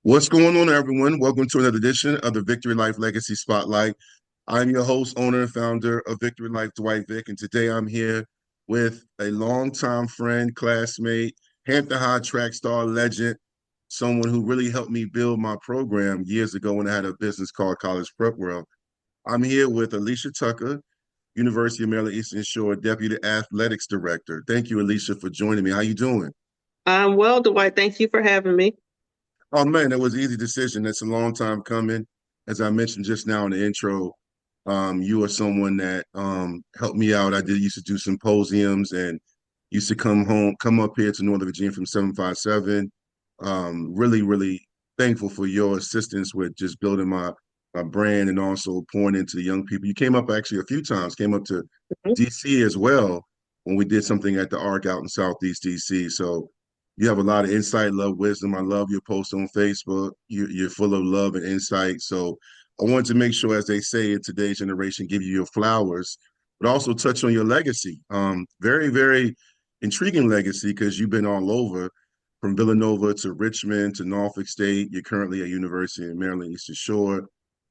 What's going on, everyone? Welcome to another edition of the Victory Life Legacy Spotlight. I'm your host, owner, and founder of Victory Life, Dwight Vick, and today I'm here with a longtime friend, classmate, Hampton High track star legend, someone who really helped me build my program years ago when I had a business called College Prep World. I'm here with Alisha Tucker, University of Maryland Eastern Shore Deputy Athletics Director. Thank you, Alisha, for joining me. How you doing? I'm well, Dwight. Thank you for having me. Oh man, that was an easy decision. That's a long time coming. As I mentioned just now in the intro, you are someone that helped me out. I did used to do symposiums and used to come up here to Northern Virginia from 757. Really thankful for your assistance with just building my brand and also pouring into the young people. You came up actually a few times, came up to Mhm. DC as well when we did something at the Arc out in Southeast DC. So you have a lot of insight, love, wisdom. I love your post on Facebook. You're full of love and insight. So I wanted to make sure, as they say in today's generation, give you your flowers, but also touch on your legacy. Very intriguing legacy because you've been all over from Villanova to Richmond to Norfolk State. You're currently at University of Maryland Eastern Shore.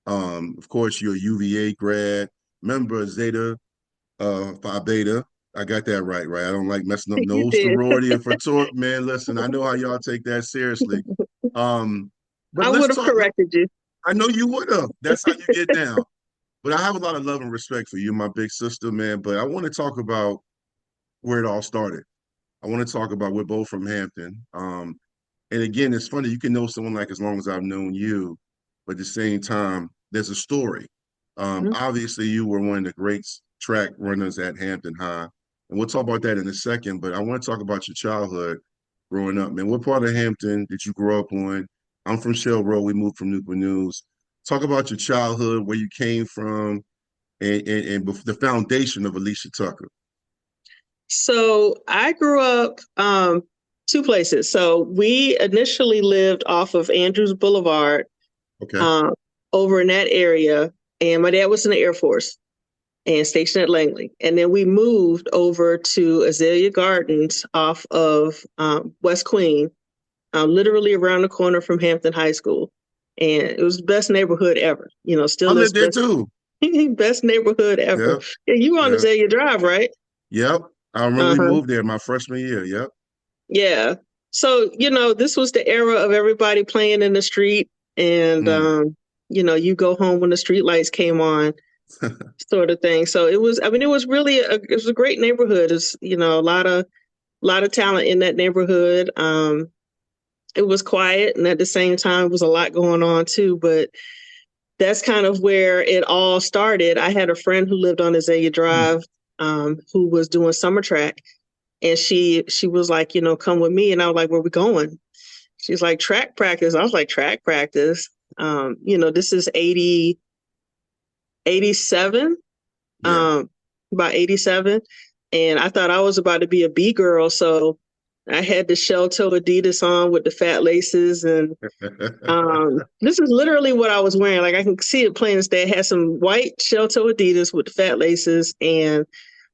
Of course, you're a UVA grad, member of Zeta Phi Beta. I got that right? I don't like messing up You no did. sorority or fraternity. Man, listen, I know how y'all take that seriously. Um, but I would let's have talk. corrected you. I know you would have. That's how you get down. But I have a lot of love and respect for you, my big sister, man. But I want to talk about where it all started. I want to talk about we're both from Hampton. And again, it's funny, you can know someone like as long as I've known you, but at the same time, there's a story. Mhm. Obviously, you were one of the great track runners at Hampton High, and we'll talk about that in a second. But I want to talk about your childhood growing up, man. What part of Hampton did you grow up on? I'm from Shell Road. We moved from Newport News. Talk about your childhood, where you came from, and the foundation of Alisha Tucker. So I grew up two places. So we initially lived off of Andrews Boulevard Okay. um, over in that area. And my dad was in the Air Force and stationed at Langley. And then we moved over to Azalea Gardens off of West Queen, literally around the corner from Hampton High School. And it was the best neighborhood ever. I Still is lived there best too. best neighborhood ever. Yep. Yeah, you were on Yep. Azalea Drive, right? Yep. I remember we Uh-huh. moved there my freshman year. Yep. Yeah. So, this was the era of everybody playing in the street and Mm. you go home when the street lights came on, sort of thing. So it was really it was a great neighborhood. It's, a lot of talent in that neighborhood. It was quiet and at the same time it was a lot going on too, but that's kind of where it all started. I had a friend who lived on Azalea Drive, who was doing summer track. And she was like, come with me. And I was like, where we going? She's like, track practice. I was like, track practice. This is 87, Yeah. about 87. And I thought I was about to be a B girl. So I had the shell toe Adidas on with the fat laces. And this is literally what I was wearing. Like I can see it plain as day. It had some white shell toe Adidas with the fat laces and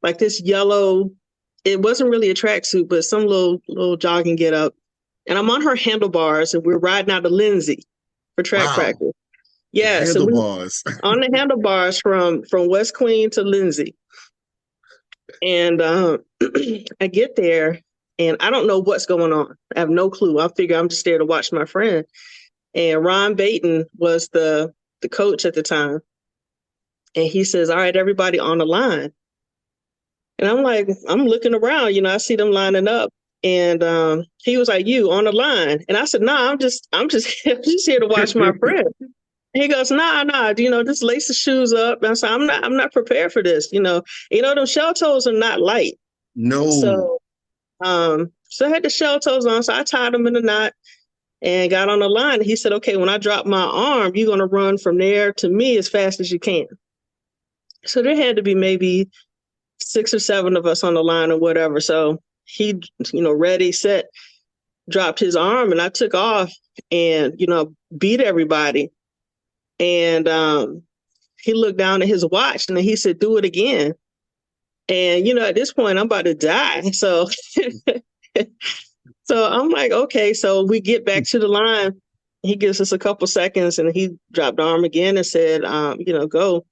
like this yellow, it wasn't really a tracksuit, but some little jogging get up. And I'm on her handlebars and we're riding out to Lindsay for track Wow. practice. The Yeah, so we handlebars. on the handlebars from West Queen to Lindsay. And I get there and I don't know what's going on. I have no clue. I figure I'm just there to watch my friend. And Ron Baton was the coach at the time. And he says, all right, everybody on the line. And I'm like, I'm looking around, I see them lining up. And he was like, you on the line. And I said, nah, I'm just I'm just here to watch my friend. And he goes, nah, just lace the shoes up. And I said, I'm not prepared for this. Them shell toes are not light. No. So so I had the shell toes on. So I tied them in a knot and got on the line. And he said, okay, when I drop my arm, you're gonna run from there to me as fast as you can. So there had to be maybe 6 or 7 of us on the line or whatever. So he, ready, set, dropped his arm and I took off and, beat everybody. And he looked down at his watch and he said, do it again. And, at this point, I'm about to die. So, so I'm like, okay, so we get back to the line He gives us a couple seconds and he dropped the arm again and said, go.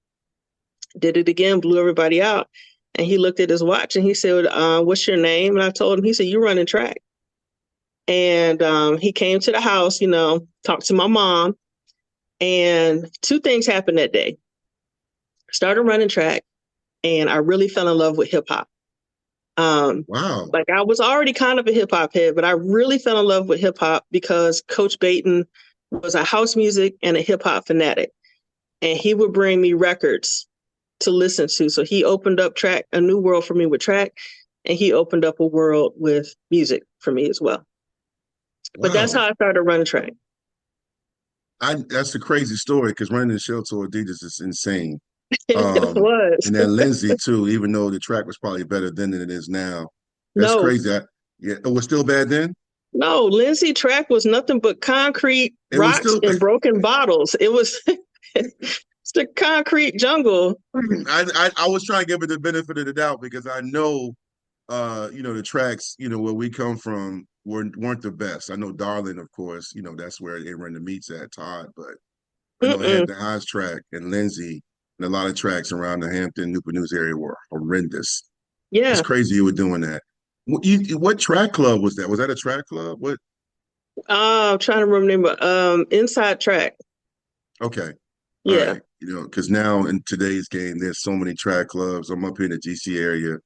Did it again, blew everybody out. And he looked at his watch and he said, what's your name? And I told him, he said, you running track. And he came to the house, talked to my mom. And two things happened that day. Started running track and I really fell in love with hip hop. Wow. Like I was already kind of a hip hop head, but I really fell in love with hip hop because Coach Baton was a house music and a hip hop fanatic. And he would bring me records to listen to. So he opened up track, a new world for me with track, and he opened up a world with music for me as well. But that's Wow. how I started running track. That's a crazy story because running the show to Adidas is insane. It was. And then Lindsay too, even though the track was probably better then than it is now. That's No, crazy. Yeah, it was still bad then? no, Lindsay track was nothing but concrete, It was rocks, still and broken bottles. It was it's the concrete jungle. I was trying to give it the benefit of the doubt because I know the tracks, where we come from weren't the best. I know Darling, of course, that's where they run the meets at Todd, but I know Mm-mm. Hampton Highs track and Lindsay and a lot of tracks around the Hampton, Newport News area were horrendous. It's Yeah. crazy you were doing that. What track club was that? Was that a track club? What? I'm trying to remember. Inside track. Okay. All Yeah. right. Because now in today's game, there's so many track clubs. I'm up here in the GC area.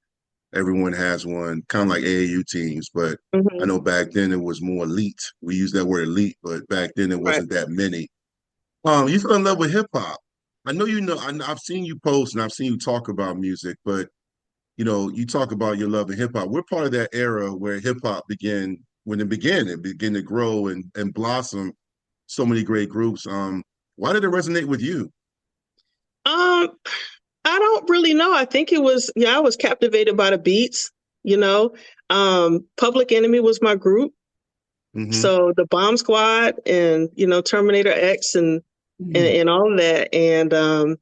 Everyone has one, kind of like AAU teams, but I Hmm. know back then it was more elite. We use that word elite, but back then it Right. wasn't that many. You fell in love with hip hop. I know I've seen you post and I've seen you talk about music, but you talk about your love of hip hop. We're part of that era where hip hop began when it began to grow and blossom. So many great groups. Why did it resonate with you? Um, I don't really know. I think it was, I was captivated by the beats, you know. Public Enemy was my group. Hmm. So the Bomb Squad and, Terminator X and all of that. And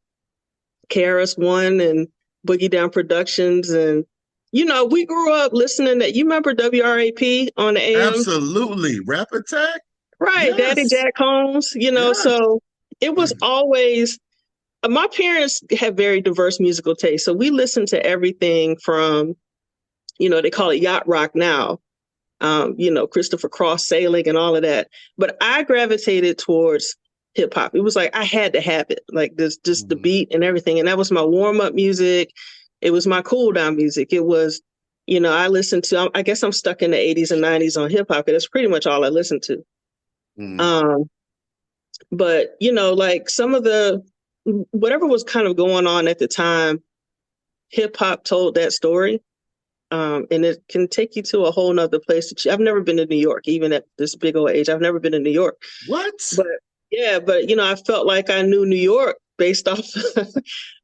KRS One and Boogie Down Productions. And, we grew up listening to, you remember WRAP on the AM? Absolutely. Rap Attack? Right, Daddy Yes. Jack Holmes, Yes. so it was always my parents have very diverse musical taste. So we listened to everything from, they call it yacht rock now, Christopher Cross sailing and all of that. But I gravitated towards hip hop. It was like I had to have it, like this, just the Mhm. beat and everything. And that was my warm up music. It was my cool down music. It was, I listened to, I guess I'm stuck in the 80s and 90s on hip hop. That's pretty much all I listened to. Mhm. Um, but, like some of the, whatever was kind of going on at the time, hip hop told that story. And it can take you to a whole nother place. I've never been to New York, even at this big old age. I've never been to New York. What? But yeah, but I felt like I knew New York based off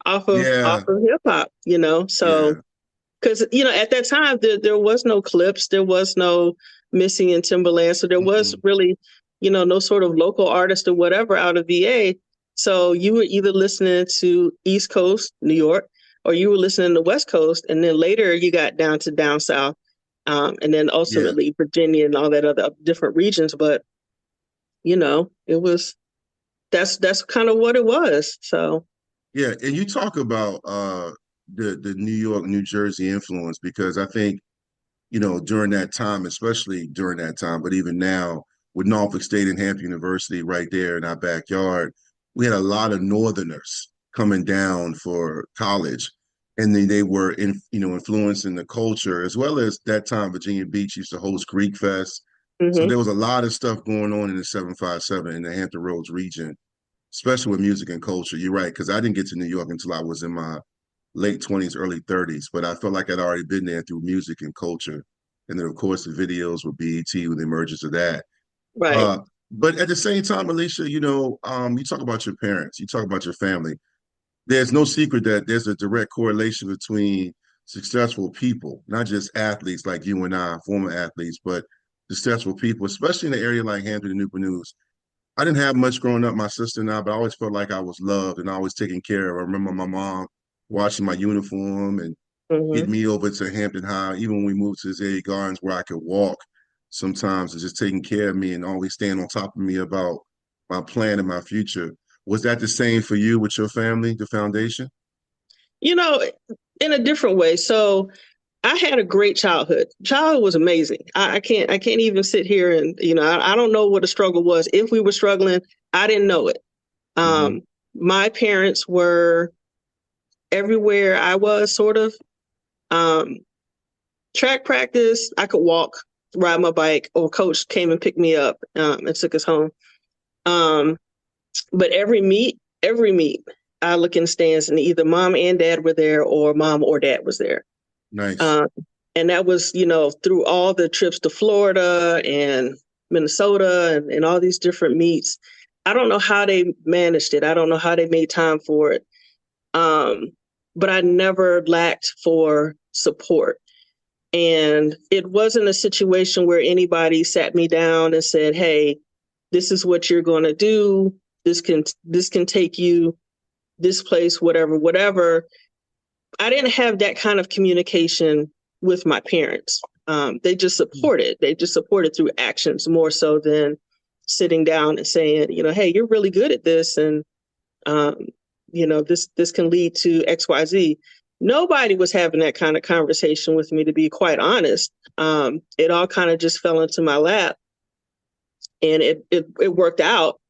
off Yeah. of hip hop, So Yeah. because at that time there was no Clips, there was no Missy and Timberland, so there was Mm-mm. really, no sort of local artist or whatever out of VA. So you were either listening to East Coast, New York, or you were listening to West Coast, and then later you got down to down south, and then Yeah. ultimately Virginia and all that other different regions. But it was that's kind of what it was. So Yeah. And you talk about the New York, New Jersey influence because I think, during that time, especially during that time, but even now with Norfolk State and Hampton University right there in our backyard, we had a lot of Northerners coming down for college. And they were influencing the culture as well as that time Virginia Beach used to host Greek Fest. So hmm there was a lot of stuff going on in the 757 in the Hampton Roads region, especially with music and culture. You're right, because I didn't get to New York until I was in my late 20s, early 30s, but I felt like I'd already been there through music and culture. And then, of course, the videos with BET with the emergence of that. right. Uh, but at the same time, Alicia, you talk about your parents, you talk about your family. There's no secret that there's a direct correlation between successful people, not just athletes like you and I, former athletes, but successful people, especially in an area like Hampton and Newport News. I didn't have much growing up, my sister and I, but I always felt like I was loved and always taken care of. I remember my mom washing my uniform and hmm getting me over to Hampton High, even when we moved to Zay Gardens where I could walk sometimes and just taking care of me and always staying on top of me about my plan and my future. Was that the same for you with your family, the foundation? You know, in a different way. So I had a great childhood. Childhood was amazing. I can't even sit here and, I don't know what a struggle was. If we were struggling, I didn't know it. Hmm. My parents were everywhere I was, sort of. Um, Track practice, I could walk, ride my bike, or coach came and picked me up and took us home. Um, but every meet, I look in the stands and either mom and dad were there or mom or dad was there. Nice. Um, and that was, through all the trips to Florida and Minnesota and all these different meets. I don't know how they managed it. I don't know how they made time for it. Um, but I never lacked for support. And it wasn't a situation where anybody sat me down and said, "Hey, this is what you're going to do. This can take you this place, whatever, whatever." I didn't have that kind of communication with my parents. They just supported. They just supported through actions more so than sitting down and saying, "Hey, you're really good at this, and um, this can lead to X, Y, Z." Nobody was having that kind of conversation with me, to be quite honest. It all kind of just fell into my lap, and it worked out.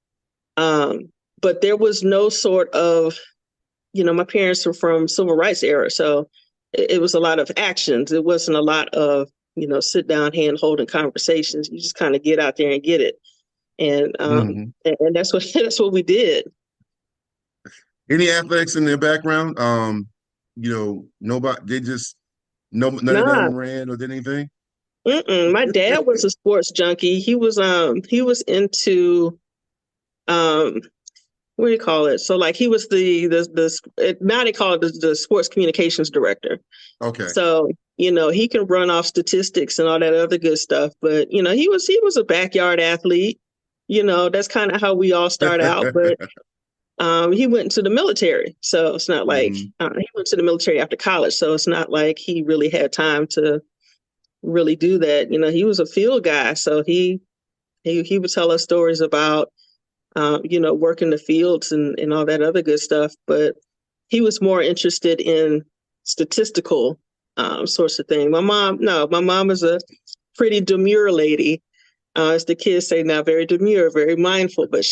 But there was no sort of, my parents were from civil rights era, so it was a lot of actions. It wasn't a lot of, sit down, hand holding conversations. You just kind of get out there and get it, and Hmm. that's what that's what we did. Any athletics in their background? Nobody, they just, no, none of Nah, them ran or did anything? mm-mm. My dad was a sports junkie. He was into um what do you call it? So like he was now they call it the sports communications director. Okay. So, he can run off statistics and all that other good stuff, but he was a backyard athlete. That's kind of how we all start out, but he went into the military. So it's not like Hmm. he went to the military after college, so it's not like he really had time to really do that. He was a field guy, so he would tell us stories about working the fields and all that other good stuff. But he was more interested in statistical sorts of thing. My mom, no, my mom is a pretty demure lady. As the kids say now, very demure, very mindful. But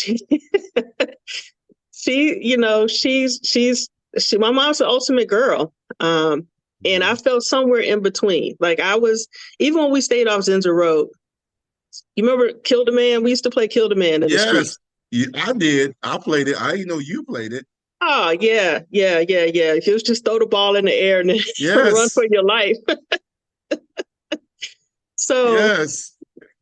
my mom's the ultimate girl. And I felt somewhere in between. Like I was, even when we stayed off Zinzer Road, you remember Kill the Man? We used to play Kill the Man in the Yes, streets. yeah, I did. I played it. I didn't know you played it. Oh yeah, yeah, yeah, yeah. If it was just throw the ball in the air and then run Yes, for your life. So yes.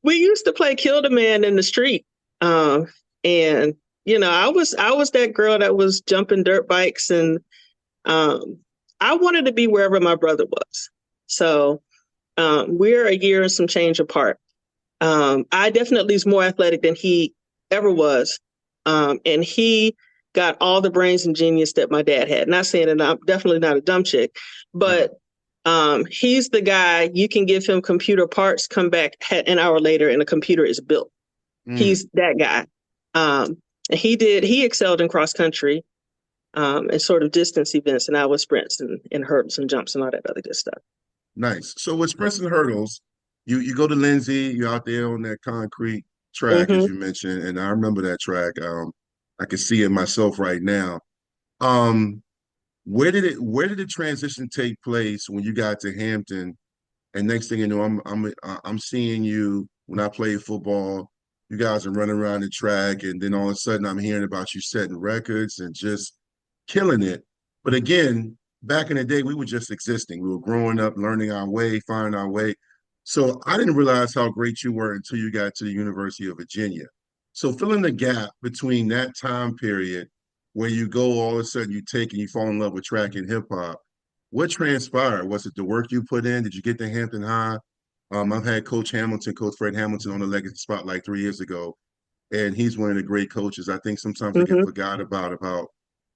we used to play Kill the Man in the street. And I was that girl that was jumping dirt bikes, and um I wanted to be wherever my brother was. So we're a year and some change apart. I definitely was more athletic than he ever was. And he got all the brains and genius that my dad had. Not saying that I'm definitely not a dumb chick, Right. but he's the guy you can give him computer parts, come back an hour later, and a computer is built. Mm, He's that guy. And he excelled in cross country and sort of distance events, and I was sprints and hurdles and jumps and all that other good stuff. nice. So with sprints and hurdles, you go to Lindsay, you're out there on that concrete track, as Hmm. you mentioned, and I remember that track. I can see it myself right now. Um, where did the transition take place when you got to Hampton? And next thing you know, I'm seeing you when I played football. You guys are running around the track, and then all of a sudden I'm hearing about you setting records and just killing it. But again, back in the day, we were just existing. We were growing up, learning our way, finding our way. So I didn't realize how great you were until you got to the University of Virginia. So fill in the gap between that time period where you go all of a sudden you take and you fall in love with track and hip hop. What transpired? Was it the work you put in? Did you get to Hampton High? I've had Coach Fred Hamilton on the Legacy Spotlight 3 years ago, and he's one of the great coaches. I think sometimes we get Hmm. forgot about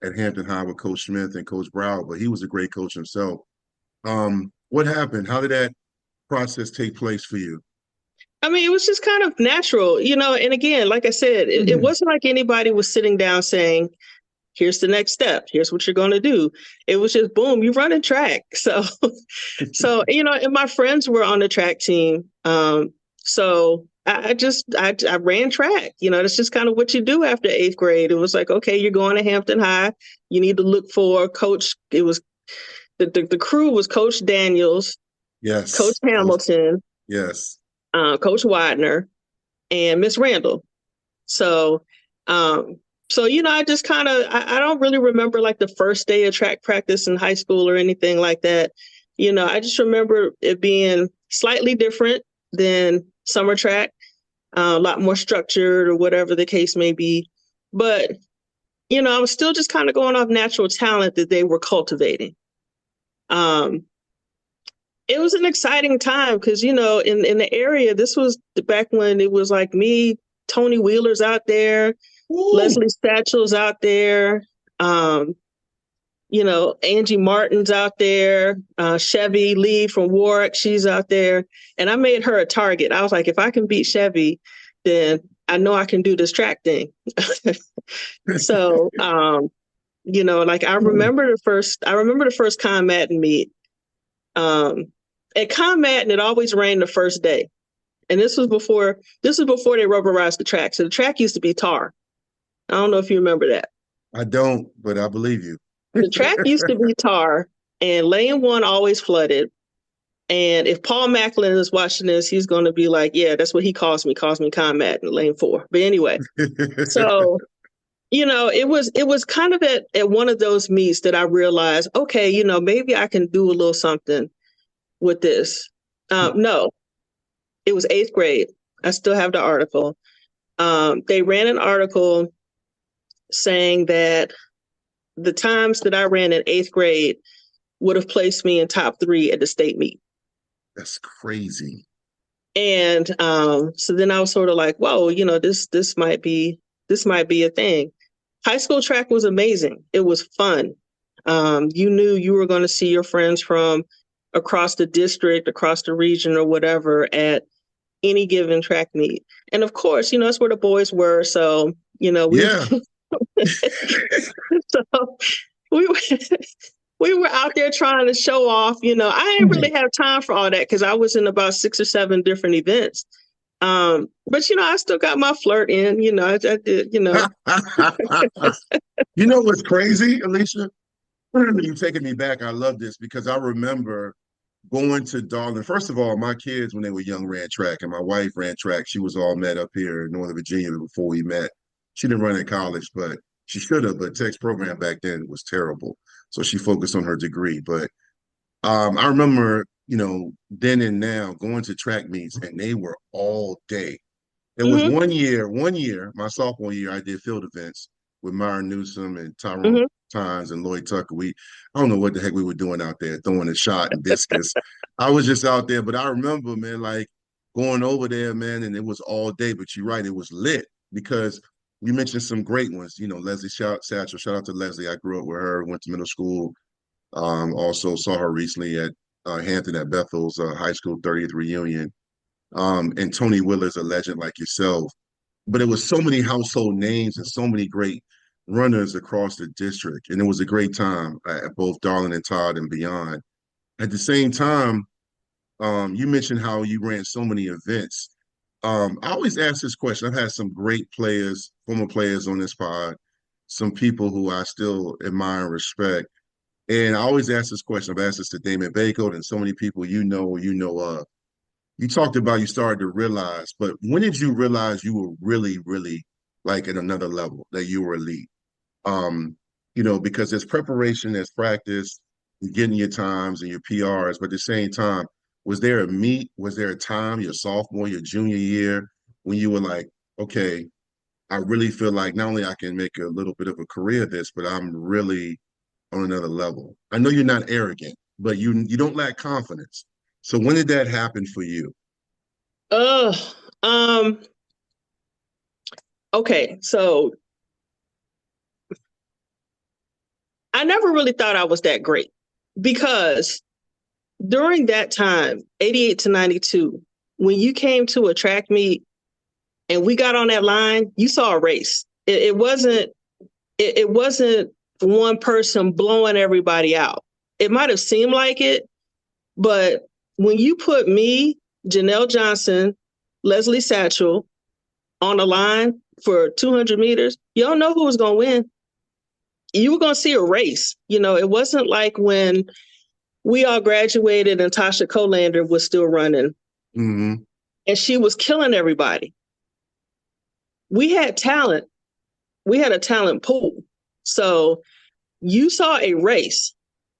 at Hampton High with Coach Smith and Coach Brow, but he was a great coach himself. What happened? How did that process take place for you? I mean, it was just kind of natural, and again, like I said, it wasn't like anybody was sitting down saying, here's the next step. Here's what you're going to do. It was just boom, you run a track. So, and my friends were on the track team. So I ran track. That's just kind of what you do after eighth grade. It was like, okay, you're going to Hampton High. You need to look for coach. It was the crew was Coach Daniels, Yes. Coach Hamilton, Yes. Coach Widener, and Miss Randall. So, I just kind of, I don't really remember like the first day of track practice in high school or anything like that. I just remember it being slightly different than summer track, a lot more structured or whatever the case may be. But, I was still just kind of going off natural talent that they were cultivating. It was an exciting time because, in the area, this was back when it was like me, Tony Wheeler's out there, Ooh. Leslie Satchel's out there, Angie Martin's out there, Chevy Lee from Warwick, she's out there. And I made her a target. I was like, if I can beat Chevy, then I know I can do this track thing. So, like I remember the first Conmatin meet. At Conmatin, it always rained the first day. And this was before they rubberized the track. So the track used to be tar. I don't know if you remember that. I don't, but I believe you. The track used to be tar, and lane 1 always flooded. And if Paul Macklin is watching this, he's going to be like, yeah, that's what he calls me Conmat in lane 4. But anyway, so, it was kind of at one of those meets that I realized, okay, maybe I can do a little something with this. No, it was 8th grade. I still have the article. They ran an article saying that the times that I ran in 8th grade would have placed me in top 3 at the state meet. That's crazy. And so then I was sort of like, whoa, this might be a thing. High school track was amazing. It was fun. You knew you were going to see your friends from across the district, across the region or whatever at any given track meet. And of course, that's where the boys were. So, Yeah. So we were out there trying to show off. I didn't really have time for all that because I was in about 6 or 7 different events. But I still got my flirt in. I did. You know what's crazy, Alisha? You're taking me back. I love this because I remember going to Darling. First of all, my kids, when they were young, ran track, and my wife ran track. She was all met up here in Northern Virginia before we met. She didn't run at college, but she should have. But Tech's program back then was terrible, so she focused on her degree. But I remember, then and now going to track meets, and they were all day. There was one year, my sophomore year, I did field events with Myron Newsom and Tyrone Tynes and Lloyd Tucker. I don't know what the heck we were doing out there, throwing a shot and discus. I was just out there, but I remember, man, like going over there, man, and it was all day. But you're right, it was lit because you mentioned some great ones. Leslie Satchel. Shout out to Leslie. I grew up with her, went to middle school. Also saw her recently at Hampton at Bethel's high school 30th reunion. And Tony Wheeler's a legend like yourself. But it was so many household names and so many great runners across the district. And it was a great time at both Darling and Todd and beyond. At the same time, you mentioned how you ran so many events. I always ask this question. I've had some great players, former players on this pod, some people who I still admire and respect. And I always ask this question. I've asked this to Damon Bacot and so many people you know of. You talked about you started to realize, but when did you realize you were really, really like at another level, that you were elite? Because there's preparation, there's practice, you're getting your times and your PRs, but at the same time, was there a time, your sophomore, your junior year, when you were like, okay, I really feel like not only I can make a little bit of a career of this, but I'm really on another level. I know you're not arrogant, but you don't lack confidence. So when did that happen for you? Okay, so I never really thought I was that great because during that time, 88 to 92, when you came to a track meet and we got on that line, you saw a race. It wasn't one person blowing everybody out. It might have seemed like it, but when you put me, Janelle Johnson, Leslie Satchel on the line for 200 meters, you don't know who was going to win. You were going to see a race. You know, it wasn't like when we all graduated and Tasha Colander was still running Mm-hmm. and she was killing everybody. We had talent. We had a talent pool. So you saw a race.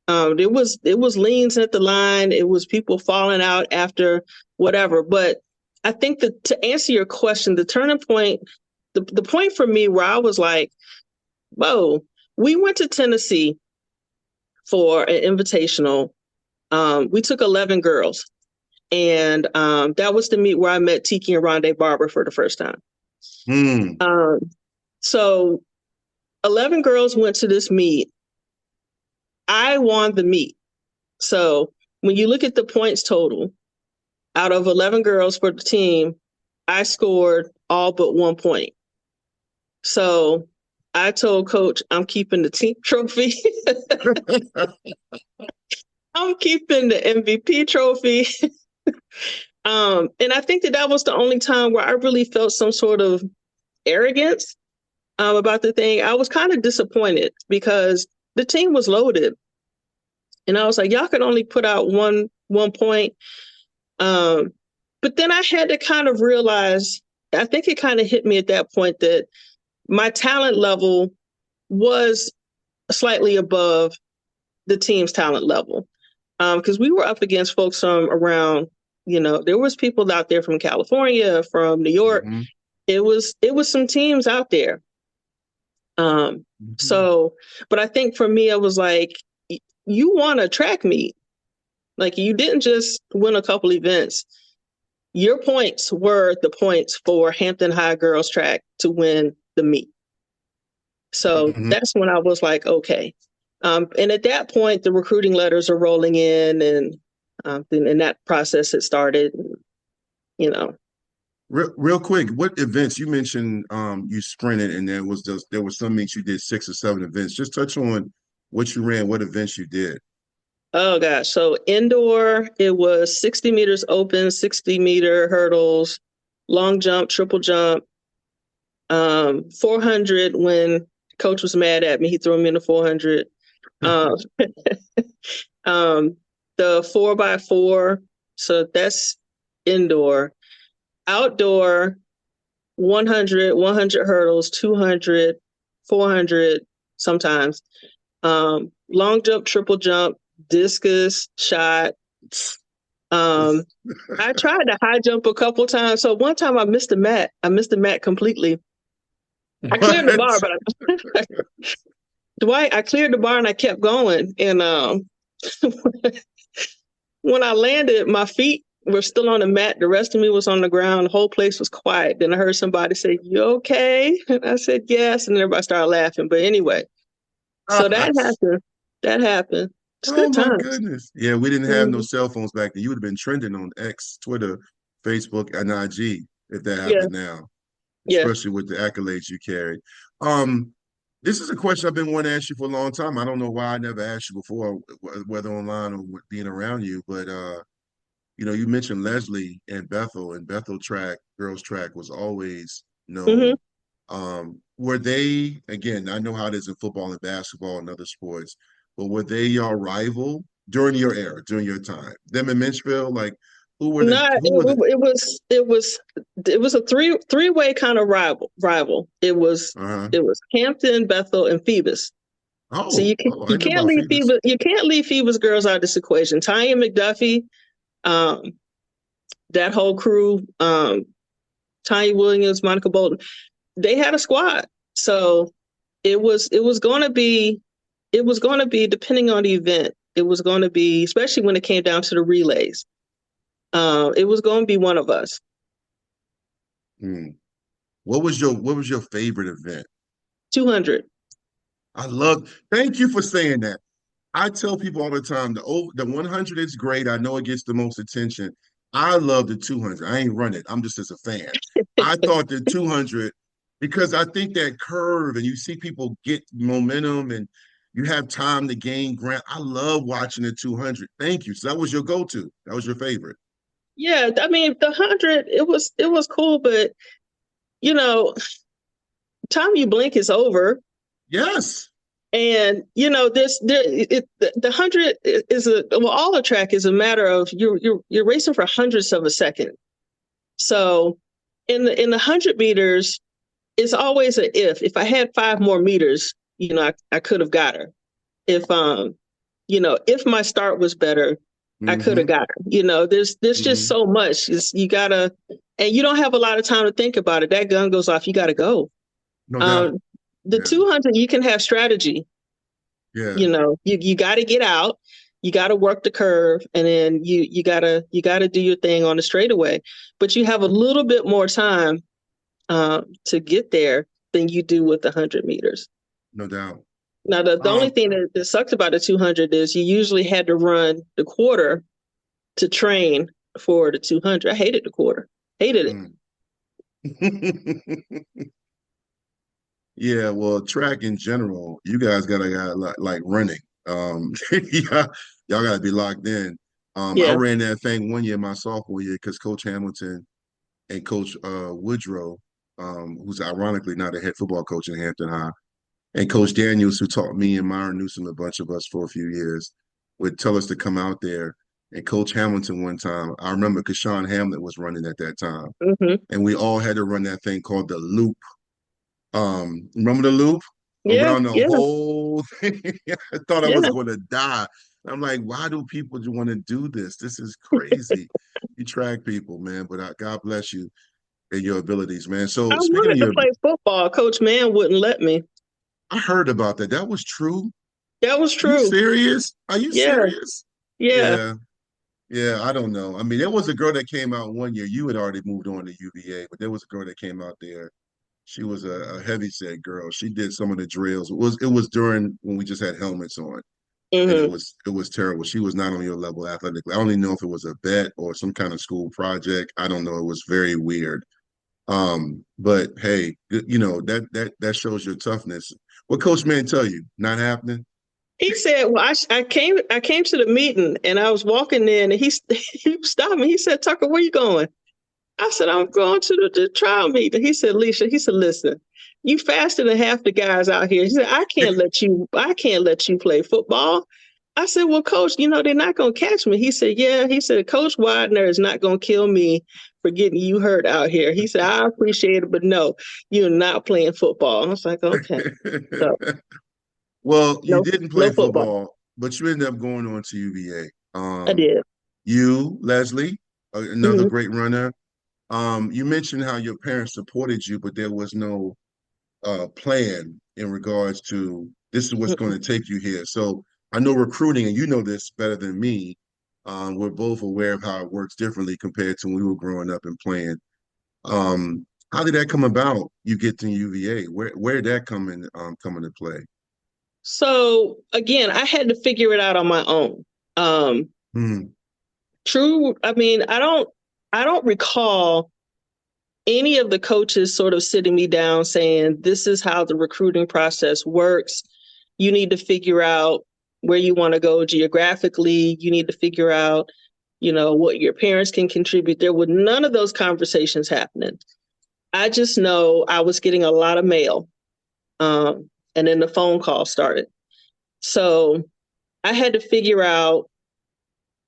It was leans at the line. It was people falling out after whatever. But I think that to answer your question, the turning point, the point for me where I was like, whoa, we went to Tennessee for an invitational. We took 11 girls. And that was the meet where I met Tiki and Rondé Barber for the first time. So 11 girls went to this meet. I won the meet. So when you look at the points total, out of 11 girls for the team, I scored all but 1 point. So I told coach, I'm keeping the team trophy. I'm keeping the MVP trophy. And I think that was the only time where I really felt some sort of arrogance about the thing. I was kind of disappointed because the team was loaded. And I was like, y'all could only put out one point. But then I had to kind of realize, I think it kind of hit me at that point that my talent level was slightly above the team's talent level. Because we were up against folks from around, you know, there was people out there from California, from New York. Mm-hmm. It was some teams out there. So, but I think for me, I was like, you won a track meet. Like, you didn't just win a couple events. Your points were the points for Hampton High Girls Track to win the meet. So that's when I was like, okay. And at that point, the recruiting letters are rolling in, and that process had started, you know. Real quick, what events you mentioned? You sprinted, and there was some meets you did 6 or 7 events. Just touch on what you ran, what events you did. Oh gosh, so indoor it was 60 meters open, 60-meter hurdles, long jump, triple jump, 400 when coach was mad at me, he threw me in the 400. The 4x4, so that's indoor. Outdoor, 100 hurdles, 200, 400 sometimes. Long jump, triple jump, discus, shot. I tried to high jump a couple times. So one time I missed the mat. I missed the mat completely. I cleared the bar, but Dwight, I cleared the bar and I kept going. And when I landed, my feet were still on the mat. The rest of me was on the ground. The whole place was quiet. Then I heard somebody say, "You okay?" And I said, "Yes." And everybody started laughing. But anyway, so that happened. That happened. It's good times. My goodness. Yeah, we didn't have no cell phones back then. You would have been trending on X, Twitter, Facebook, and IG if that happened now, especially with the accolades you carried. This is a question I've been wanting to ask you for a long time. I don't know why I never asked you before, whether online or being around you, but you know, you mentioned Leslie and Bethel track, girls track was always known. Were they, again, I know how it is in football and basketball and other sports, but were they your rival during your era, during your time? Them in Menchville, like who were it was a three-way kind of rival. It was Hampton, Bethel, and Phoebus. So you can't leave Phoebus. You can't leave Phoebus girls out of this equation. Tanya McDuffie, that whole crew, Tanya Williams, Monica Bolton, they had a squad. So it was going to be depending on the event. It was going to be, especially when it came down to the relays. It was going to be one of us. What was your favorite event? 200. Thank you for saying that. I tell people all the time, the 100 is great. I know it gets the most attention. I love the 200. I ain't run it. I'm just as a fan. I thought the 200 because I think that curve and you see people get momentum and you have time to gain ground. I love watching the 200. Thank you. So that was your go-to. That was your favorite. Yeah, I mean the 100, it was cool, but you know, time you blink is over. Yes. And the 100 is all a track is a matter of you're racing for hundredths of a second. So in the 100 meters, it's always a if I had 5 more meters, I could have got her. If my start was better, I could have Mm-hmm. got her. There's just Mm-hmm. so much. You gotta, and you don't have a lot of time to think about it. That gun goes off, you gotta go. No doubt. Um, the Yeah. 200, you can have strategy. Yeah. You got to get out, you got to work the curve, and then you got to do your thing on the straightaway. But you have a little bit more time to get there than you do with the 100 meters. No doubt. Now, the only Um, thing that sucks about the 200 is you usually had to run the quarter to train for the 200. I hated the quarter, hated it. mm. Yeah, well, track in general, you guys gotta got like running. Yeah, y'all gotta be locked in. I Yeah. ran that thing one year, my sophomore year, because Coach Hamilton and Coach Woodrow, who's ironically not a head football coach in Hampton High, and Coach Daniels, who taught me and Myron Newsom, a bunch of us for a few years, would tell us to come out there. And Coach Hamilton one time, I remember because Sean Hamlet was running at that time, Hmm. and we all had to run that thing called the loop. Remember the loop? Yeah. Around the Yeah. whole thing. I thought I was Yeah. going to die. I'm like, why do people want to do this? This is crazy. You track people, man, but God bless you and your abilities, man. I So speaking of wanted to your, play football. Coach Mann wouldn't let me. I heard about that. That was true. That was Are you true. serious? Are you Yeah. serious? Yeah. Yeah. Yeah, I don't know. I mean, there was a girl that came out one year. You had already moved on to UVA, but there was a girl that came out there. She was a heavy set girl. She did some of the drills. It was during when we just had helmets on, and it Hmm. was it was terrible. She was not on your level athletically. I don't even know if it was a bet or some kind of school project. I don't know. It was very weird. But hey, that shows your toughness. What Coach Man tell you? Not happening. He said, "Well, I came to the meeting and I was walking in, and he he stopped me. He said, 'Tucker, where you going?' I said, 'I'm going to the trial meeting.' He said, 'Alisha,' he said, 'listen, you faster than half the guys out here.' He said, I can't let you play football.' I said, 'Well, coach, they're not going to catch me.' He said, 'Yeah.' He said, 'Coach Widener is not going to kill me for getting you hurt out here.' He said, 'I appreciate it, but no, you're not playing football.' I was like, okay. So Well, you no, didn't play no football. football, but you ended up going on to UVA. I did. You, Leslie, another Hmm. great runner. You mentioned how your parents supported you, but there was no plan in regards to this is what's going to take you here. So I know recruiting, and you know this better than me. We're both aware of how it works differently compared to when we were growing up and playing. How did that come about? You get to UVA. Where did that come into play? So again, I had to figure it out on my own. Um, Hmm. True. I mean, I don't recall any of the coaches sort of sitting me down saying, "This is how the recruiting process works. You need to figure out where you want to go geographically. You need to figure out, what your parents can contribute." There were none of those conversations happening. I just know I was getting a lot of mail. And then the phone call started. So I had to figure out,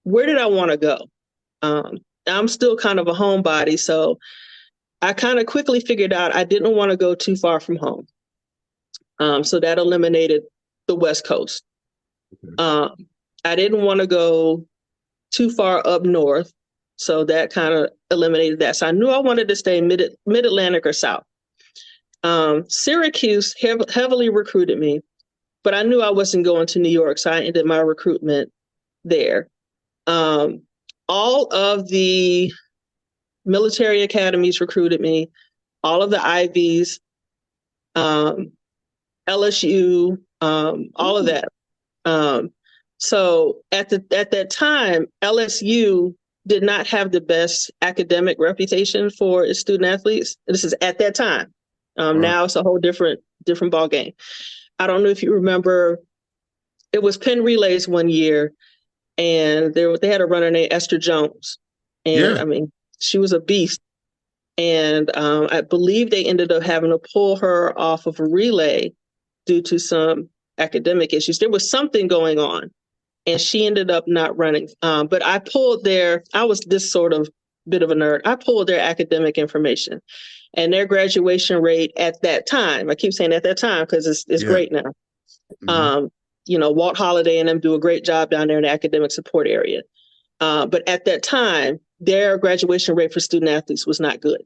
where did I want to go? I'm still kind of a homebody, so I kind of quickly figured out I didn't want to go too far from home. So that eliminated the West Coast. Um, I didn't want to go too far up north, so that kind of eliminated that. So I knew I wanted to stay mid Atlantic or South. Syracuse heavily recruited me, but I knew I wasn't going to New York, so I ended my recruitment there. Um, all of the military academies recruited me, all of the Ivies, um, LSU, all of that. Um, so at that time, LSU did not have the best academic reputation for its student athletes. This is at that time. Now it's a whole different ball game. I don't know if you remember, it was Penn Relays one year, and they had a runner named Esther Jones. And Yeah. I mean, she was a beast. And I believe they ended up having to pull her off of a relay due to some academic issues. There was something going on, and she ended up not running. But I was this sort of bit of a nerd. I pulled their academic information, and their graduation rate at that time, I keep saying at that time because it's great now. Walt Holliday and them do a great job down there in the academic support area. But at that time, their graduation rate for student athletes was not good.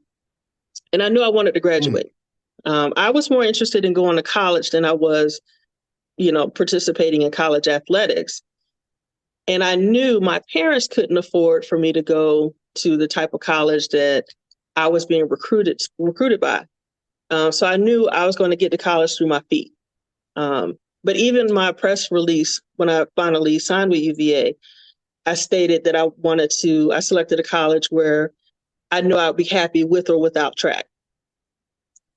And I knew I wanted to graduate. I was more interested in going to college than I was, participating in college athletics. And I knew my parents couldn't afford for me to go to the type of college that I was being recruited by. So I knew I was going to get to college through my feet. But even my press release, when I finally signed with UVA, I stated that I selected a college where I knew I'd be happy with or without track.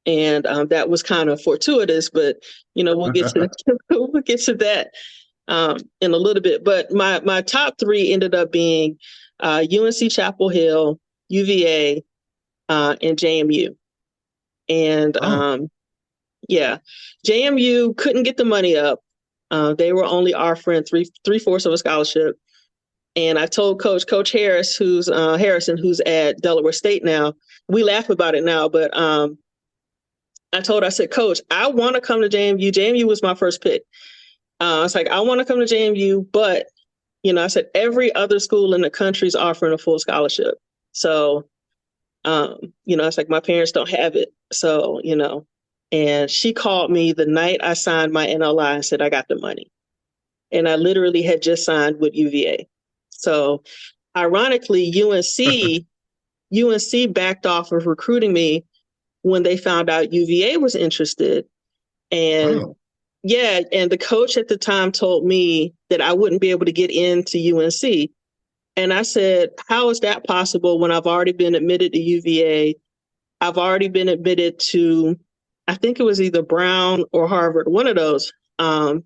And that was kind of fortuitous, but, we'll get to that in a little bit. But my top three ended up being UNC Chapel Hill, UVA, and JMU. And JMU couldn't get the money up. They were only offering three-fourths of a scholarship. And I told Coach Harris, Harrison, who's at Delaware State now, we laugh about it now, but I said, Coach, I want to come to JMU. JMU was my first pick. I was like, I want to come to JMU, but, I said, every other school in the country is offering a full scholarship. So, it's like, my parents don't have it. So, and she called me the night I signed my NLI and said, I got the money. And I literally had just signed with UVA. So ironically, UNC backed off of recruiting me when they found out UVA was interested. And and the coach at the time told me that I wouldn't be able to get into UNC. And I said, how is that possible when I've already been admitted to UVA? I've already been admitted to, I think it was either Brown or Harvard, one of those. I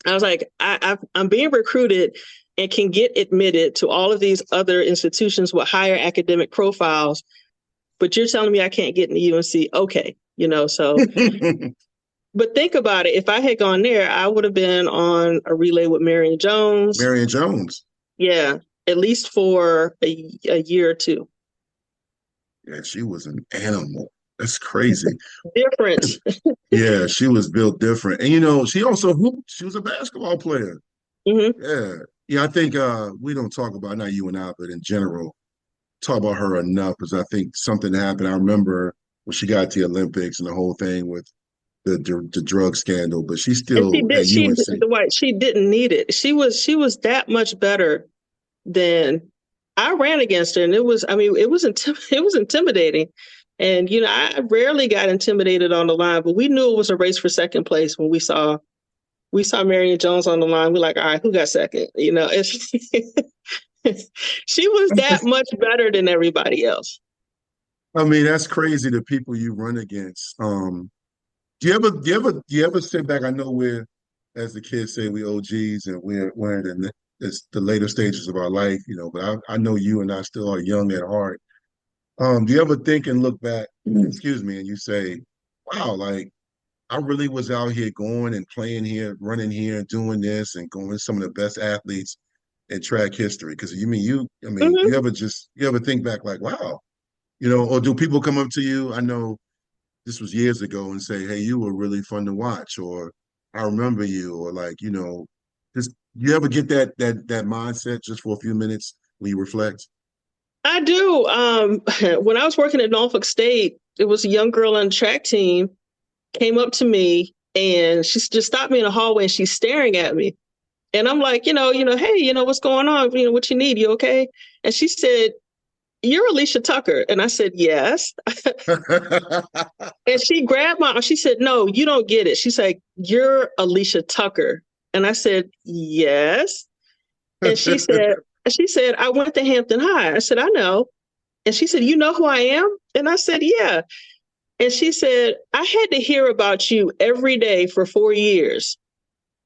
was like, I'm being recruited and can get admitted to all of these other institutions with higher academic profiles, but you're telling me I can't get into UNC. Okay. So, but think about it. If I had gone there, I would have been on a relay with Marion Jones. Yeah. At least for a year or two. Yeah. She was an animal. That's crazy. Different. Yeah. She was built different. And, she also hooped. She was a basketball player. Mm-hmm. Yeah. Yeah, I think we don't talk about, not you and I, but in general, talk about her enough because I think something happened. I remember when she got to the Olympics and the whole thing with the drug scandal, but she still at UNC. She didn't need it. She was that much better than I ran against her, and it was intimidating. And I rarely got intimidated on the line, but we knew it was a race for second place when we saw Marion Jones on the line. We're like, all right, who got second? She was that much better than everybody else. I mean, that's crazy, the people you run against. Do you ever sit back? I know we're, as the kids say, we OGs and we're in the later stages of our life, but I know you and I still are young at heart. Do you ever think and look back, excuse me, and you say, wow, like, I really was out here going and playing here, running here, doing this, and going with some of the best athletes in track history. Because you ever think back like, wow, or do people come up to you? I know this was years ago and say, hey, you were really fun to watch, or I remember you, or like, just you ever get that mindset just for a few minutes when you reflect? I do. When I was working at Norfolk State, it was a young girl on the track team came up to me and she just stopped me in the hallway and she's staring at me. And I'm like, hey, what's going on? What you need? You okay? And she said, you're Alisha Tucker. And I said, yes. And she grabbed she said, no, you don't get it. She's like, you're Alisha Tucker. And I said, yes. And she said, And she said, I went to Hampton High. I said, I know. And she said, you know who I am? And I said, yeah. And she said, I had to hear about you every day for 4 years.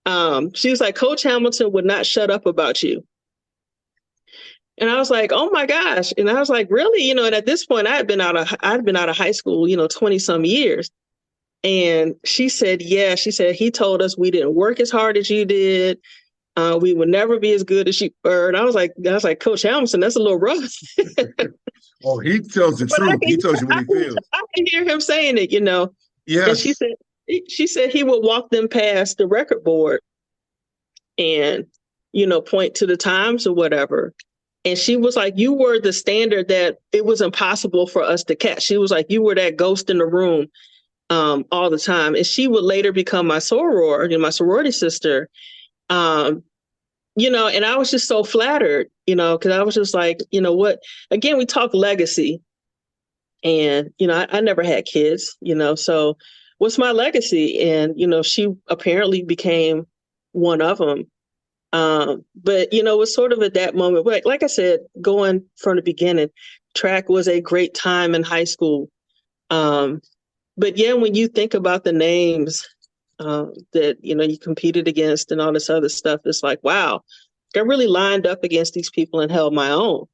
She was like, Coach Hamilton would not shut up about you. And I was like, oh my gosh. And I was like, really? And at this point I'd been out of high school, 20 some years. And she said, yeah, she said, he told us we didn't work as hard as you did. We would never be as good as you were. And I was like, Coach Hamilton, that's a little rough. Oh, he tells the truth. He tells you what he feels. I can hear him saying it, Yes. And she said he would walk them past the record board and, point to the times or whatever. And she was like, you were the standard that it was impossible for us to catch. She was like, you were that ghost in the room all the time. And she would later become my soror, my sorority sister. And I was just so flattered, because I was just like, what, again, we talk legacy. And, I never had kids, so what's my legacy? And, she apparently became one of them. But, it was sort of at that moment, like I said, going from the beginning, track was a great time in high school. But yeah, when you think about the names that, you competed against and all this other stuff, it's like, wow, I really lined up against these people and held my own.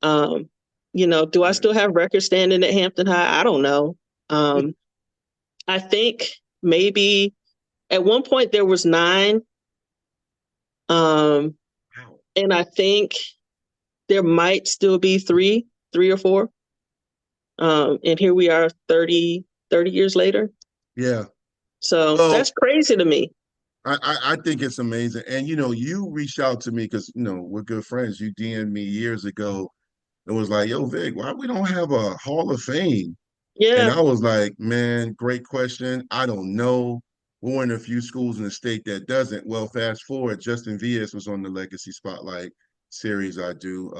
Do I still have records standing at Hampton High? I don't know. I think maybe at one point there was 9. And I think there might still be three or 4. And here we are 30 years later. Yeah. So that's crazy to me. I think it's amazing. And, you reached out to me because, we're good friends. You DM'd me years ago and was like, yo, Vic, why we don't have a Hall of Fame? Yeah. And I was like, man, great question. I don't know. We're one of the few schools in the state that doesn't. Well, fast forward, Justin Villas was on the Legacy Spotlight series I do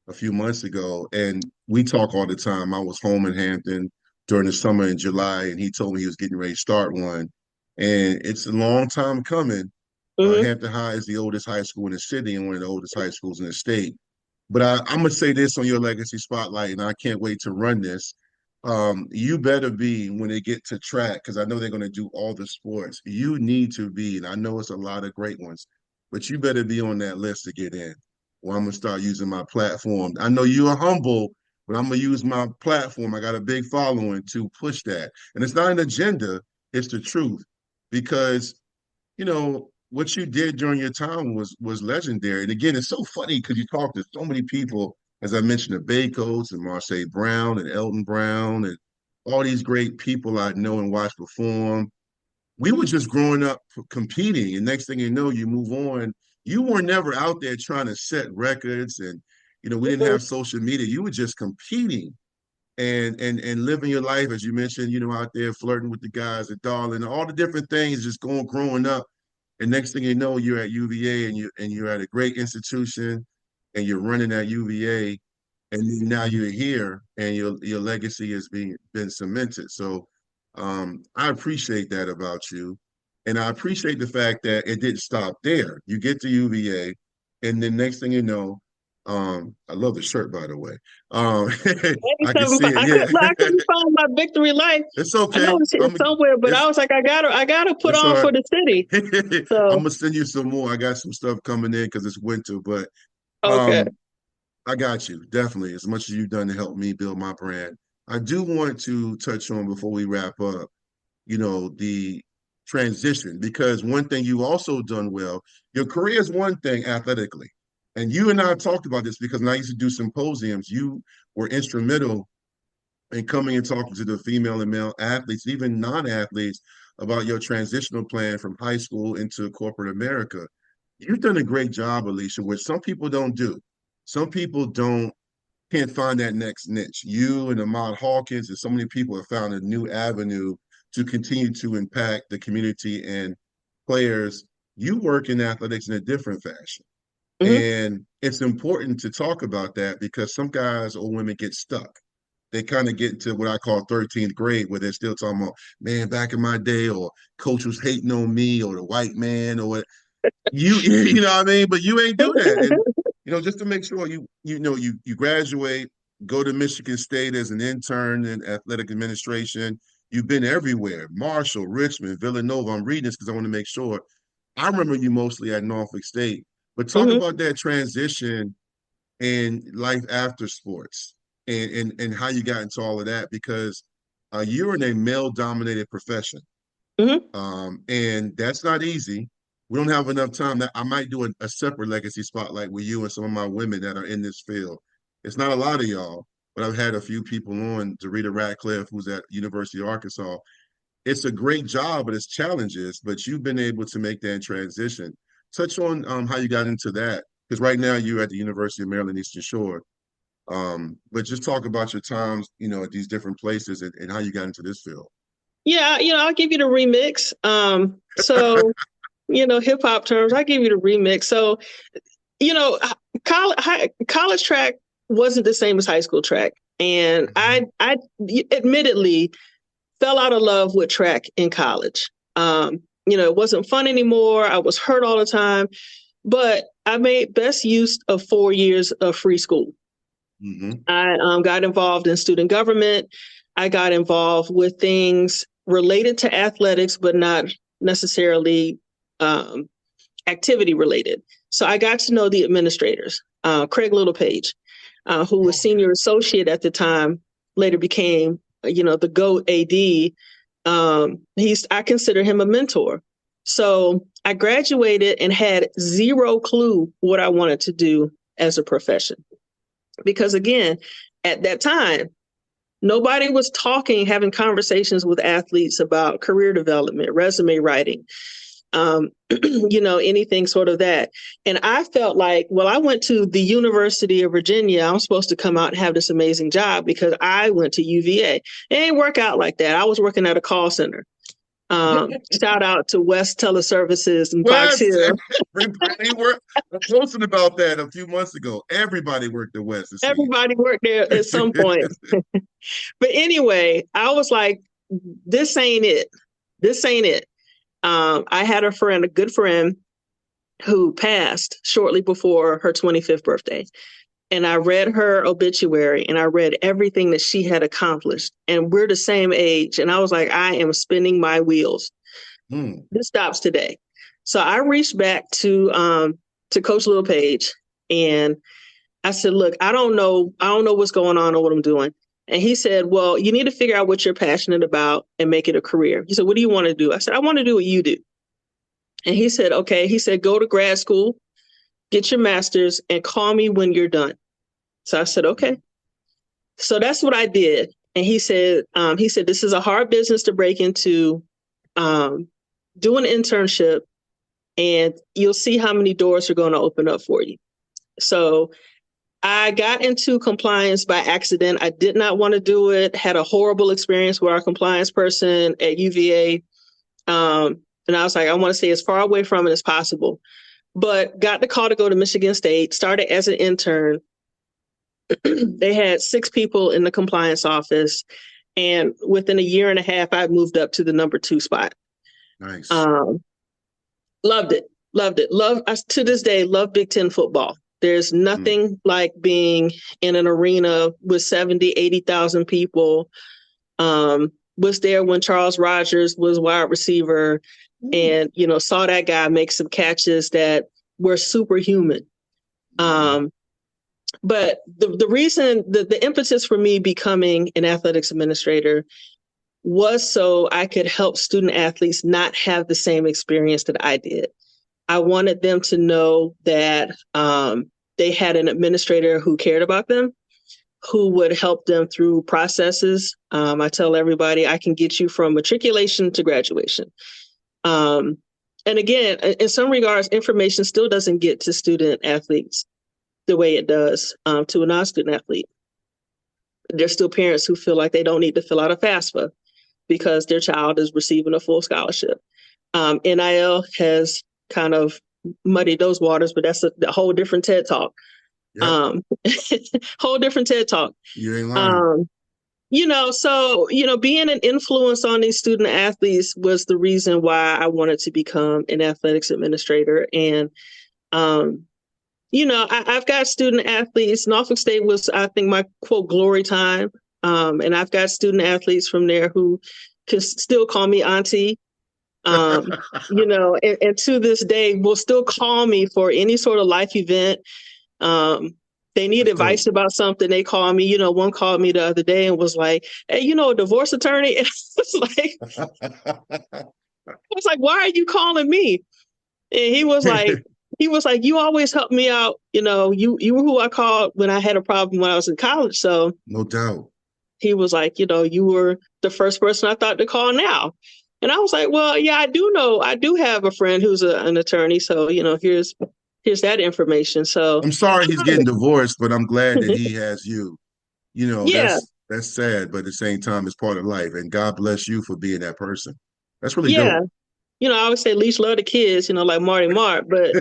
a few months ago. And we talk all the time. I was home in Hampton during the summer in July, and he told me he was getting ready to start one. And it's a long time coming. Hampton High is the oldest high school in the city and one of the oldest high schools in the state. But I'm going to say this on your Legacy Spotlight, and I can't wait to run this. You better be, when they get to track, because I know they're going to do all the sports, you need to be, and I know it's a lot of great ones, but you better be on that list to get in. Well, I'm going to start using my platform. I know you are humble, but I'm going to use my platform. I got a big following to push that. And it's not an agenda, it's the truth. Because, what you did during your time was legendary. And again, it's so funny because you talk to so many people, as I mentioned, the Bay Coats and Marseille Brown and Elton Brown and all these great people I know and watch perform. We were just growing up competing, and next thing you know, you move on. You were never out there trying to set records, and we didn't have social media. You were just competing and living your life, as you mentioned, out there flirting with the guys at Darling, all the different things, just growing up. And next thing you know, you're at UVA and you're at a great institution and you're running at UVA, and now you're here and your legacy has been cemented. So I appreciate that about you. And I appreciate the fact that it didn't stop there. You get to UVA, and then next thing you know, I love the shirt, by the way. I can see it. Yeah. I couldn't find my victory life. It's okay. I know it's here somewhere, but I was like, I gotta put on for the city. So I'm gonna send you some more. I got some stuff coming in because it's winter, but okay. I got you definitely. As much as you've done to help me build my brand, I do want to touch on before we wrap up. The transition, because one thing you also done well. Your career is one thing athletically. And you and I talked about this because when I used to do symposiums, you were instrumental in coming and talking to the female and male athletes, even non-athletes, about your transitional plan from high school into corporate America. You've done a great job, Alisha, which some people don't do. Some people can't find that next niche. You and Ahmad Hawkins and so many people have found a new avenue to continue to impact the community and players. You work in athletics in a different fashion. And it's important to talk about that because some guys or women get stuck. They kind of get into what I call 13th grade, where they're still talking about, man, back in my day, or coach was hating on me, or the white man, or you know what I mean? But you ain't do that. And just to make sure you graduate, go to Michigan State as an intern in athletic administration. You've been everywhere, Marshall, Richmond, Villanova. I'm reading this because I want to make sure. I remember you mostly at Norfolk State, but talk Hmm. about that transition and life after sports and how you got into all of that because you're in a male dominated profession. Hmm. And that's not easy. We don't have enough time. That I might do a separate legacy spotlight with you and some of my women that are in this field. It's not a lot of y'all, but I've had a few people on, Dorita Radcliffe, who's at University of Arkansas. It's a great job, but it's challenges, but you've been able to make that transition. Touch on how you got into that, because right now you're at the University of Maryland Eastern Shore. But just talk about your times, at these different places and how you got into this field. Yeah, I'll give you the remix. So, hip hop terms, I give you the remix. So, you know, college track wasn't the same as high school track. And I admittedly fell out of love with track in college. It wasn't fun anymore. I was hurt all the time, but I made best use of 4 years of free school. Mm-hmm. I got involved in student government. I got involved with things related to athletics, but not necessarily activity related. So I got to know the administrators. Craig Littlepage, who was senior associate at the time, later became, the GOAT AD. I consider him a mentor. So I graduated and had zero clue what I wanted to do as a profession. Because again, at that time, nobody was having conversations with athletes about career development, resume writing, anything sort of that. And I felt like, well, I went to the University of Virginia. I'm supposed to come out and have this amazing job because I went to UVA. It didn't work out like that. I was working at a call center. Shout out to West Teleservices in Fox Hill. Everybody worked. I posted about that a few months ago. Everybody worked at West. Everybody worked there at some point. But anyway, I was like, this ain't it. This ain't it. I had a good friend who passed shortly before her 25th birthday. And I read her obituary and I read everything that she had accomplished. And we're the same age. And I was like, I am spinning my wheels. This stops today. So I reached back to Coach Littlepage and I said, look, I don't know what's going on or what I'm doing. And he said, well, you need to figure out what you're passionate about and make it a career. He said, what do you want to do? I said, I want to do what you do. And he said, okay. He said, go to grad school, get your master's, and call me when you're done. So I said, okay. So that's what I did. And he said, this is a hard business to break into. Do an internship, and you'll see how many doors are going to open up for you. So I got into compliance by accident. I did not want to do it. Had a horrible experience with our compliance person at UVA. And I was like, I want to stay as far away from it as possible. But got the call to go to Michigan State, started as an intern. They had 6 people in the compliance office. And within a year and a half, I moved up to the number 2 spot. Nice. Loved it. To this day, love Big Ten football. There's nothing like being in an arena with 70, 80,000 people. Was there when Charles Rogers was wide receiver and, saw that guy make some catches that were superhuman. But the reason, the impetus for me becoming an athletics administrator was so I could help student athletes not have the same experience that I did. I wanted them to know that they had an administrator who cared about them, who would help them through processes. I tell everybody I can get you from matriculation to graduation. And again, in some regards, information still doesn't get to student athletes the way it does to a non-student athlete. There's still parents who feel like they don't need to fill out a FAFSA because their child is receiving a full scholarship. NIL has kind of muddied those waters, but that's a whole different TED Talk. Yep. Whole different TED Talk. You ain't lying. Being an influence on these student athletes was the reason why I wanted to become an athletics administrator. And I've got student athletes. Norfolk State was, I think, my quote glory time. And I've got student athletes from there who can still call me auntie. And to this day will still call me for any sort of life event. They need That's advice dope. about something. They call me. One called me the other day and was like, "Hey, a divorce attorney." And I was like, "Why are you calling me?" And he was like, "You always help me out. You were who I called when I had a problem when I was in college." So No doubt. he was like, "You were the first person I thought to call now." And I was like, "Well, yeah, I do know. I do have a friend who's an attorney. So, here's that information." So I'm sorry he's getting divorced, but I'm glad that he has you. yeah, That's sad, but at the same time, it's part of life. And God bless you for being that person. That's really yeah. dope. I always say least love the kids, like Marty Mark, but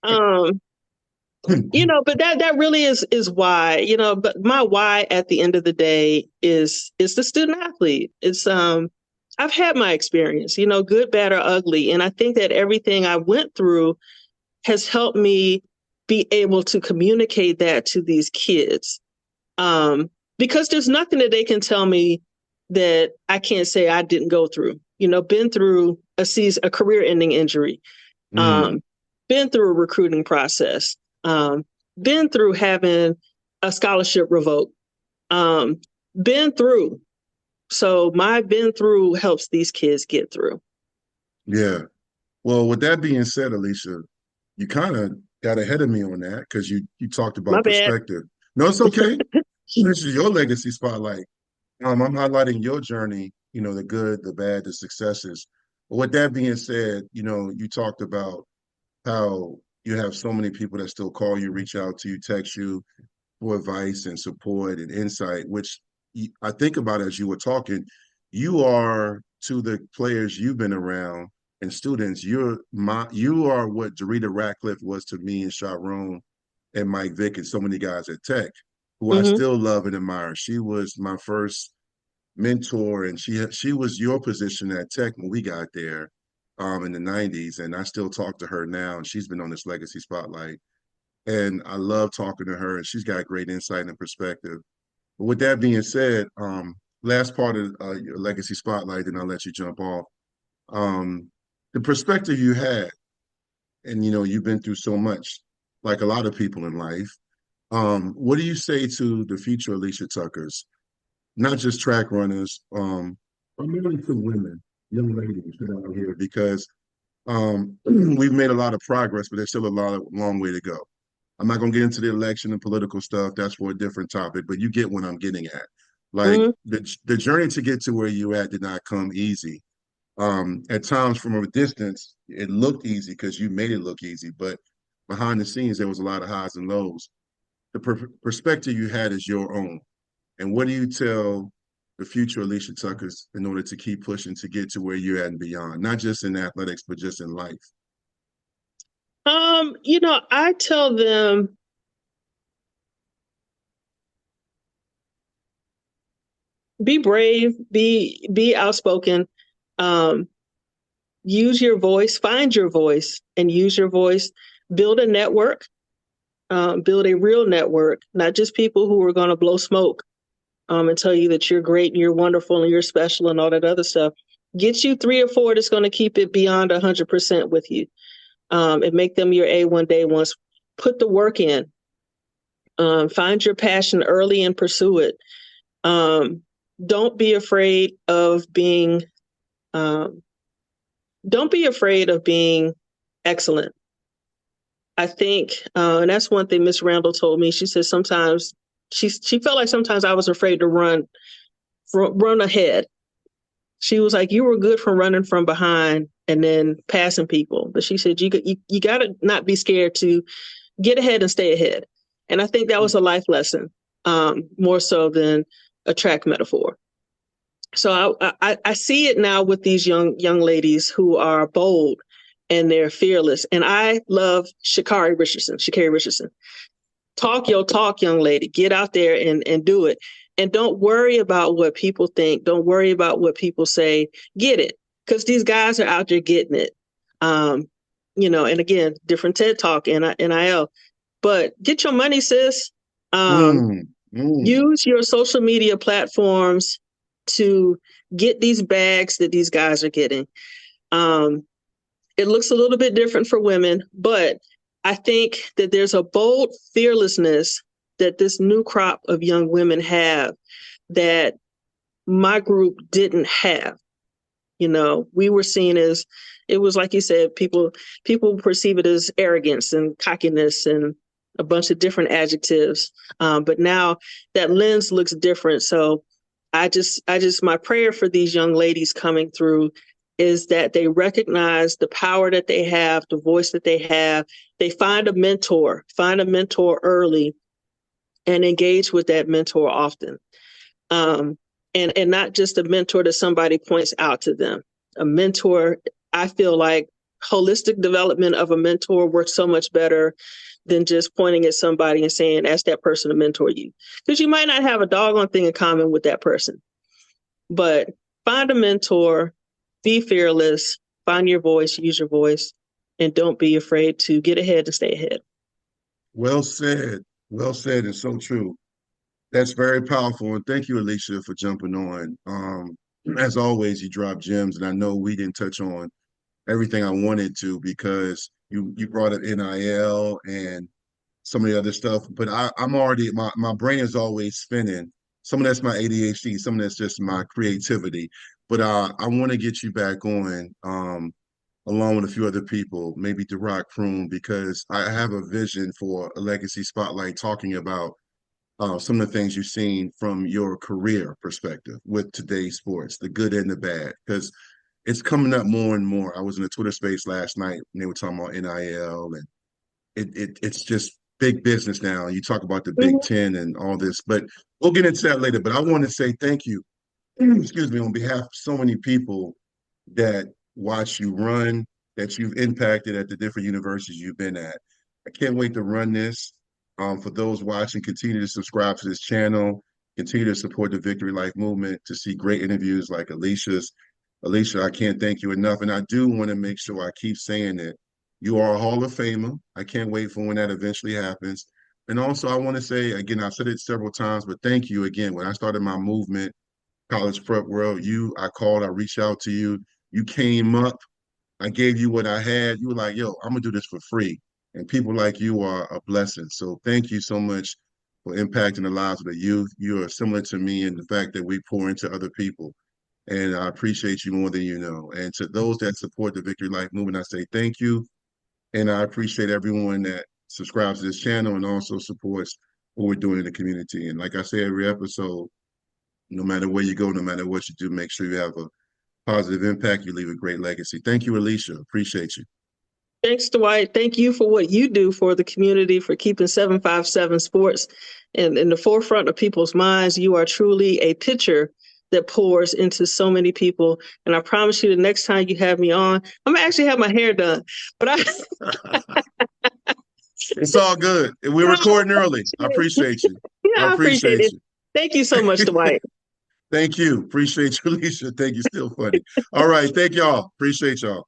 um, but that really is why, but my why at the end of the day is the student athlete. It's I've had my experience, good, bad, or ugly. And I think that everything I went through has helped me be able to communicate that to these kids. Because there's nothing that they can tell me that I can't say I didn't go through. Been through a career-ending injury, Mm, been through a recruiting process, been through having a scholarship revoked, been through. So my been through helps these kids get through. yeah. Well, with that being said, Alicia, you kind of got ahead of me on that because you talked My about bad. perspective. No, it's okay. This is your legacy spotlight. I'm highlighting your journey, the good, the bad, the successes. But with that being said, you talked about how you have so many people that still call you, reach out to you, text you for advice and support and insight, which I think about as you were talking, you are to the players you've been around and students, you are what Dorita Ratcliffe was to me and Sharon and Mike Vick and so many guys at Tech, who I Hmm. still love and admire. She was my first mentor, and she was your position at Tech when we got there in the '90s, and I still talk to her now, and she's been on this legacy spotlight, and I love talking to her, and she's got great insight and perspective. But with that being said, last part of your legacy spotlight, then I'll let you jump off. Um, the perspective you had, and you've been through so much, like a lot of people in life. What do you say to the future Alisha Tuckers, not just track runners, primarily to women, young ladies out here, because we've made a lot of progress, but there's still long way to go. I'm not going to get into the election and political stuff. That's for a different topic, but you get what I'm getting at. Like Hmm. the journey to get to where you at did not come easy. At times from a distance, it looked easy because you made it look easy, but behind the scenes, there was a lot of highs and lows. The perspective you had is your own. And what do you tell the future Alisha Tuckers in order to keep pushing to get to where you're at and beyond, not just in athletics, but just in life? I tell them be brave, be outspoken, um, use your voice, find your voice and use your voice, build a network, build a real network, not just people who are going to blow smoke and tell you that you're great and you're wonderful and you're special and all that other stuff. Get you 3 or 4 that's going to keep it beyond 100% with you, and make them your A1 day ones. Put the work in. Find your passion early and pursue it. Um, don't be afraid of being um, don't be afraid of being excellent. I think, and that's one thing Miss Randall told me. She said sometimes she felt like sometimes I was afraid to run ahead. She was like, "You were good from running from behind and then passing people," but she said you got to not be scared to get ahead and stay ahead. And I think that was a life lesson, more so than a track metaphor. So I see it now with these young ladies who are bold and they're fearless. And I love Sha'Carri Richardson. Talk your talk, young lady. Get out there and do it. And don't worry about what people think. Don't worry about what people say. Get it. Because these guys are out there getting it. and again, different TED Talk and NIL. But get your money, sis. Mm, mm. Use your social media platforms to get these bags that these guys are getting. It looks a little bit different for women, but I think that there's a bold fearlessness that this new crop of young women have that my group didn't have. We were seen as, it was like you said, people perceive it as arrogance and cockiness and a bunch of different adjectives. But now that lens looks different. So my prayer for these young ladies coming through is that they recognize the power that they have, the voice that they have. They find a mentor early and engage with that mentor often. And not just a mentor that somebody points out to them. A mentor, I feel like holistic development of a mentor works so much better than just pointing at somebody and saying, ask that person to mentor you. Because you might not have a doggone thing in common with that person. But find a mentor, be fearless, find your voice, use your voice, and don't be afraid to get ahead and stay ahead. Well said. Well said, and so true. That's very powerful. And thank you, Alisha, for jumping on. As always, you drop gems, and I know we didn't touch on everything I wanted to because you brought up NIL and some of the other stuff, but I'm already my brain is always spinning. Some of that's my ADHD, some of that's just my creativity. But I want to get you back on along with a few other people, maybe Rock Kroon, because I have a vision for a legacy spotlight talking about some of the things you've seen from your career perspective with today's sports, the good and the bad, because it's coming up more and more. I was in a Twitter space last night and they were talking about NIL and it's just big business now. You talk about the Big Ten and all this, but we'll get into that later. But I want to say thank you, excuse me, on behalf of so many people that watch you run, that you've impacted at the different universities you've been at. I can't wait to run this. For those watching, continue to subscribe to this channel, continue to support the Victory Life movement to see great interviews like Alisha's. Alisha, I can't thank you enough. And I do want to make sure I keep saying it. You are a Hall of Famer. I can't wait for when that eventually happens. And also, I want to say, again, I've said it several times, but thank you again. When I started my movement, College Prep World, I reached out to you. You came up. I gave you what I had. You were like, yo, I'm going to do this for free. And people like you are a blessing. So thank you so much for impacting the lives of the youth. You are similar to me in the fact that we pour into other people. And I appreciate you more than you know. And to those that support the Victory Life movement, I say thank you. And I appreciate everyone that subscribes to this channel and also supports what we're doing in the community. And like I say every episode, no matter where you go, no matter what you do, make sure you have a positive impact. You leave a great legacy. Thank you, Alisha. Appreciate you. Thanks, Dwight. Thank you for what you do for the community, for keeping 757 Sports in the forefront of people's minds. You are truly a pitcher that pours into so many people. And I promise you the next time you have me on, I'm gonna actually have my hair done. But It's all good. We're recording early. I appreciate you. Yeah, I appreciate it. Thank you so much, Dwight. Thank you. Appreciate you, Alisha. Thank you. Still funny. All right. Thank y'all. Appreciate y'all.